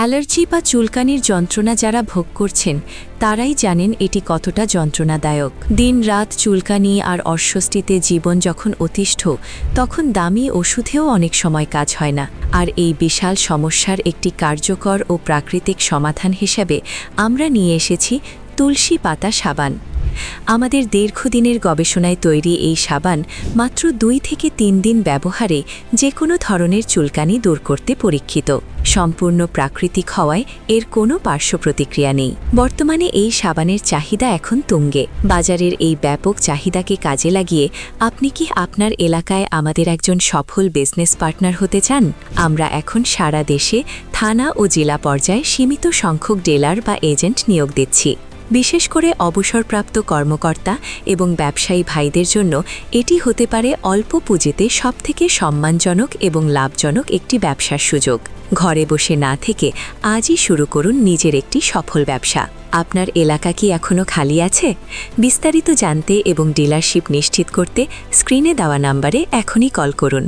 Allergy বা চুলকানির যন্ত্রণা যারা ভোগ করছেন তারাই জানেন এটি কতটা যন্ত্রণাদায়ক। দিন-রাত চুলকানি আর অস্বস্তিতে জীবন যখন অতিষ্ঠ, তখন দামি ওষুধেও অনেক সময় কাজ হয় না। আর এই বিশাল সমস্যার একটি কার্যকর ও প্রাকৃতিক সমাধান হিসেবে আমরা নিয়ে এসেছি তুলসী পাতা সাবান। আমাদের দীর্ঘদিনের গবেষণায় তৈরি এই সাবান মাত্র 2 থেকে 3 দিন ব্যবহারে যে কোনো ধরনের চুলকানি দূর করতে পরীক্ষিত। সম্পূর্ণ প্রাকৃতিক হওয়ায় এর কোনো পার্শ্ব প্রতিক্রিয়া নেই। বর্তমানে এই সাবানের চাহিদা এখন তুঙ্গে। বাজারের এই ব্যাপক চাহিদাকে কাজে লাগিয়ে আপনি কি আপনার এলাকায় আমাদের একজন সফল বিজনেস পার্টনার হতে চান? আমরা এখন সারা দেশে থানা ও জেলা পর্যায়ে সীমিত সংখ্যক ডিলার বা এজেন্ট নিয়োগ দিচ্ছি। বিশেষ করে অবসরপ্রাপ্ত কর্মকর্তা এবং ব্যবসায়ী ভাইদের জন্য এটি হতে পারে অল্প পুঁজিতে সবথেকে সম্মানজনক এবং লাভজনক একটি ব্যবসার সুযোগ। ঘরে বসে না থেকে আজই শুরু করুন নিজের একটি সফল ব্যবসা। আপনার এলাকা কি এখনও খালি আছে? বিস্তারিত জানতে এবং ডিলারশিপ নিশ্চিত করতে স্ক্রিনে দেওয়া নম্বরে এখনই কল করুন।